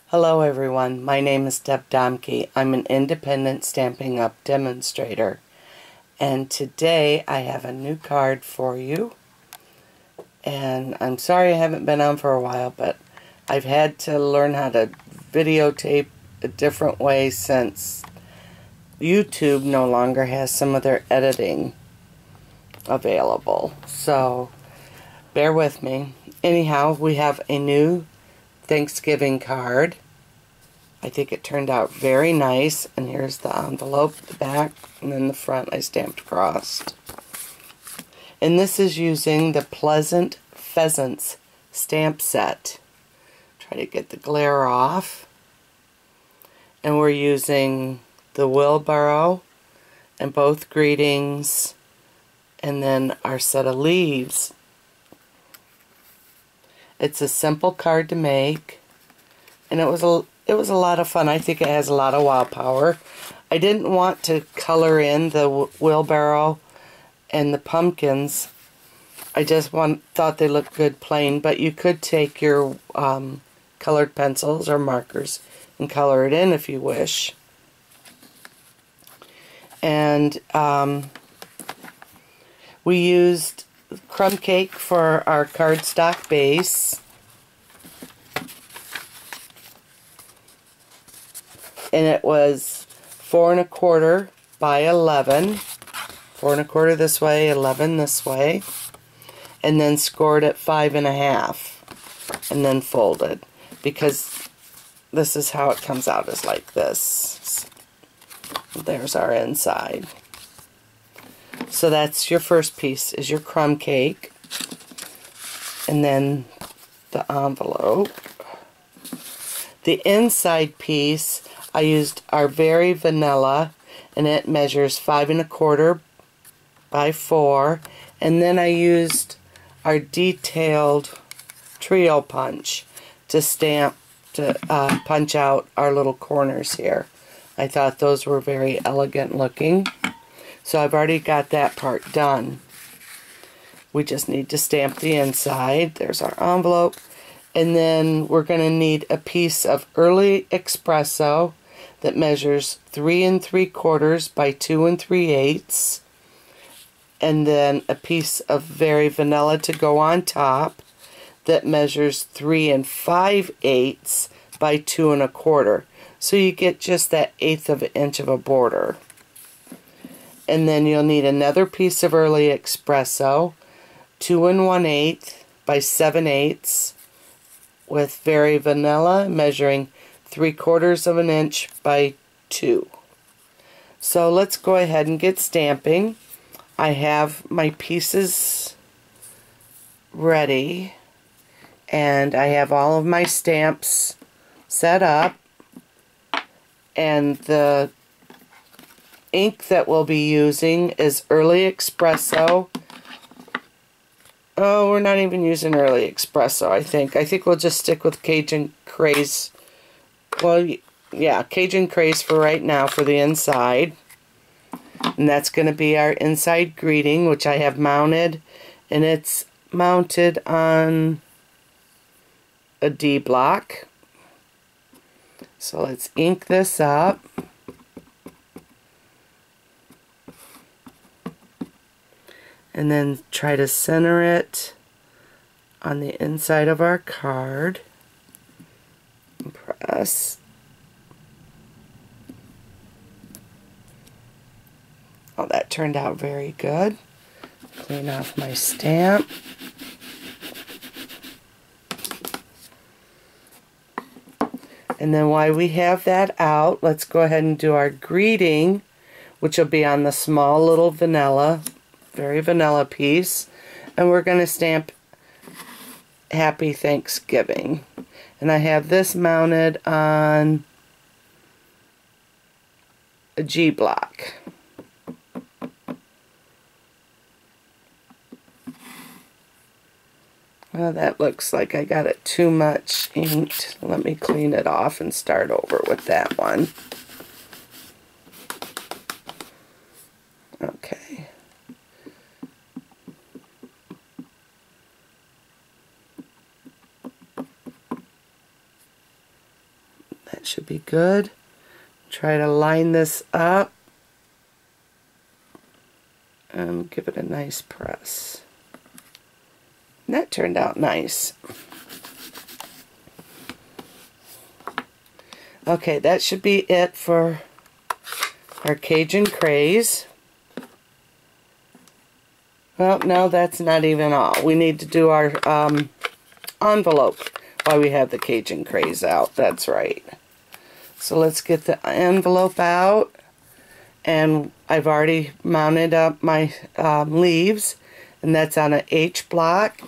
Hello everyone, my name is Deb Domke. I'm an independent Stampin' Up! Demonstrator. And today I have a new card for you. And I'm sorry I haven't been on for a while, but I've had to learn how to videotape a different way since YouTube no longer has some of their editing available. So, bear with me. Anyhow, we have a new Thanksgiving card. I think it turned out very nice, and here's the envelope, the back, and then the front I stamped crossed. And this is using the Pleasant Pheasants stamp set. Try to get the glare off. And we're using the wheelbarrow and both greetings, and then our set of leaves. It's a simple card to make, and it was a lot of fun. I think it has a lot of wow power. I didn't want to color in the wheelbarrow and the pumpkins. I just thought they looked good plain, but you could take your colored pencils or markers and color it in if you wish. And we used crumb cake for our cardstock base. And it was 4 1/4 by 11. 4 1/4 this way, 11 this way. And then scored at 5 1/2. And then folded. Because this is how it comes out, is like this. There's our inside. So that's your first piece, is your crumb cake. And then the envelope. The inside piece, I used our Very Vanilla, and it measures 5 1/4 by 4. And then I used our detailed trio punch to punch out our little corners here. I thought those were very elegant looking. So I've already got that part done. We just need to stamp the inside. There's our envelope. And then we're going to need a piece of early espresso that measures 3 3/4 by 2 3/8. And then a piece of Very Vanilla to go on top that measures 3 5/8 by 2 1/4. So you get just that 1/8 of an inch of a border. And then you'll need another piece of early espresso, 2 1/8 by 7/8, with Very Vanilla measuring 3/4 of an inch by 2. So let's go ahead and get stamping. I have my pieces ready, and I have all of my stamps set up, and the ink that we'll be using is Early Espresso. Oh, we're not even using Early Espresso, I think. I think we'll just stick with Cajun Craze. Well, yeah, Cajun Craze for right now for the inside. And that's going to be our inside greeting, which I have mounted. And it's mounted on a D block. So let's ink this up. And then try to center it on the inside of our card. And press. Oh, that turned out very good. Clean off my stamp. And then while we have that out, let's go ahead and do our greeting, which will be on the small little Very Vanilla piece. And we're going to stamp Happy Thanksgiving. And I have this mounted on a G block. Well, that looks like I got it too much inked. Let me clean it off and start over with that one. Okay. That should be good. Try to line this up and give it a nice press. And that turned out nice. Okay, that should be it for our Cajun Craze. Well, no, that's not even all. We need to do our envelope while we have the Cajun Craze out. That's right. So let's get the envelope out. And I've already mounted up my leaves, and that's on an H block.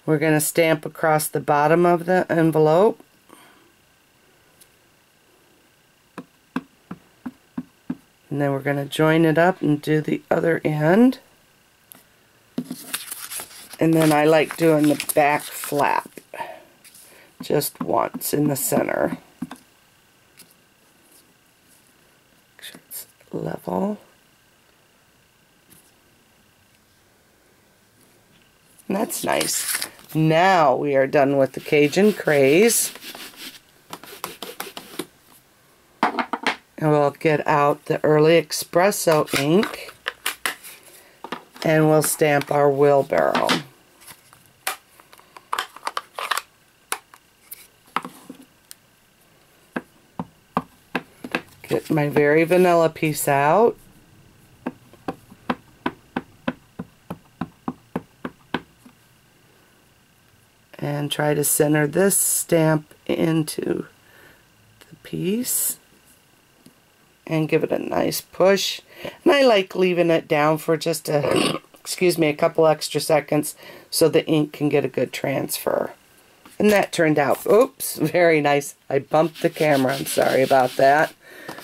We're going to stamp across the bottom of the envelope. And then we're going to join it up and do the other end. And then I like doing the back flap just once in the center. Make sure it's level. And that's nice. Now we are done with the Cajun Craze. And we'll get out the Early Espresso ink and we'll stamp our wheelbarrow. Get my very vanilla piece out. And try to center this stamp into the piece. And give it a nice push. And I like leaving it down for just a, excuse me, a couple extra seconds so the ink can get a good transfer. And that turned out, oops, very nice. I bumped the camera, I'm sorry about that.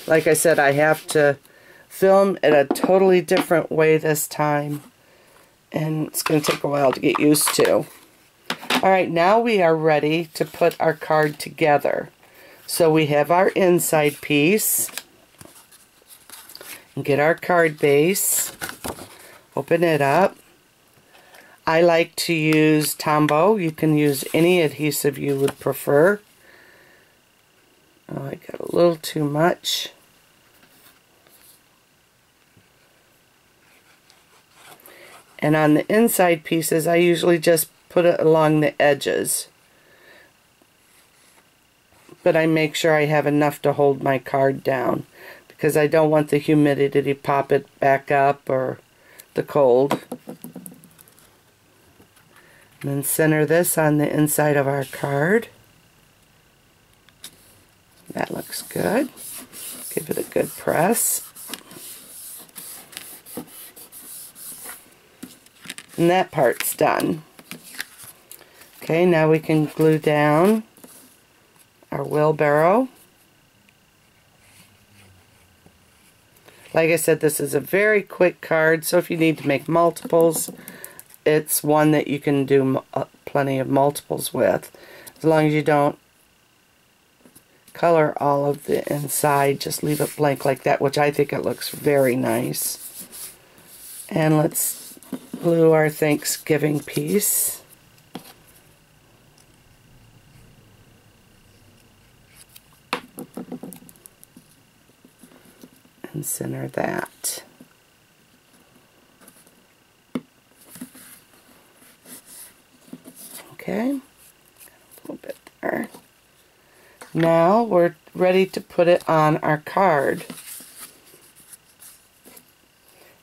Like I said, I have to film it a totally different way this time. And it's going to take a while to get used to. Alright, now we are ready to put our card together. So we have our inside piece. And get our card base. Open it up. I like to use Tombow. You can use any adhesive you would prefer. Oh, I got a little too much. And on the inside pieces, I usually just put it along the edges. But I make sure I have enough to hold my card down, because I don't want the humidity to pop it back up or the cold. And then center this on the inside of our card. That looks good. Give it a good press. And that part's done. Okay, now we can glue down our wheelbarrow. Like I said, this is a very quick card, so if you need to make multiples, it's one that you can do plenty of multiples with. As long as you don't color all of the inside, just leave it blank like that, which I think it looks very nice. And let's glue our Thanksgiving piece. And center that. Okay, a little bit there. Now we're ready to put it on our card.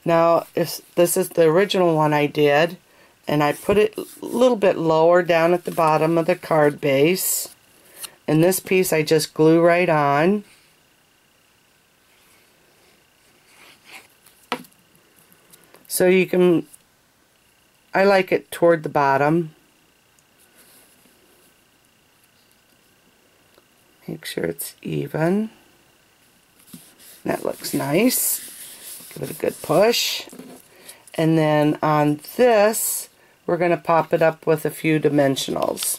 Now, if this is the original one I did, and I put it a little bit lower down at the bottom of the card base, and this piece I just glue right on. So you can, I like it toward the bottom. Make sure it's even. That looks nice. Give it a good push. And then on this, we're going to pop it up with a few dimensionals.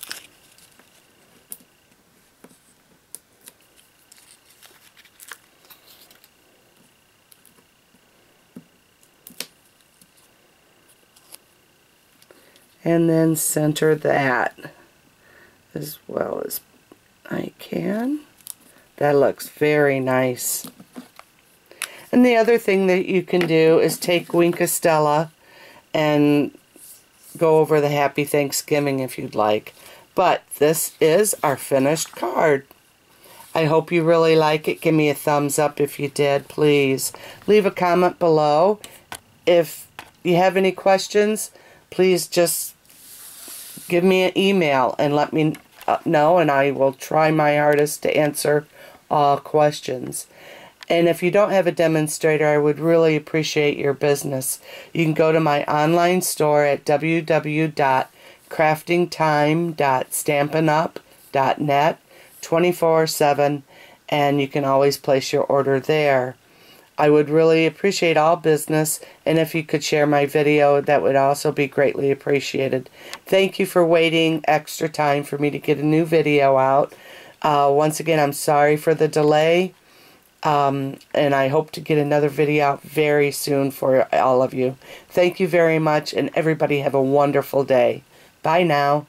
And then center that. as well as I can. That looks very nice. And the other thing that you can do is take Wink Stella and go over the Happy Thanksgiving if you'd like. But this is our finished card. I hope you really like it. Give me a thumbs up if you did, please. Leave a comment below. If you have any questions, please just give me an email and let me know, and I will try my hardest to answer all questions. And if you don't have a demonstrator, I would really appreciate your business. You can go to my online store at www.craftingtime.stampinup.net 24/7, and you can always place your order there. I would really appreciate all business, and if you could share my video, that would also be greatly appreciated. Thank you for waiting extra time for me to get a new video out. Once again, I'm sorry for the delay, and I hope to get another video out very soon for all of you. Thank you very much, and everybody have a wonderful day. Bye now.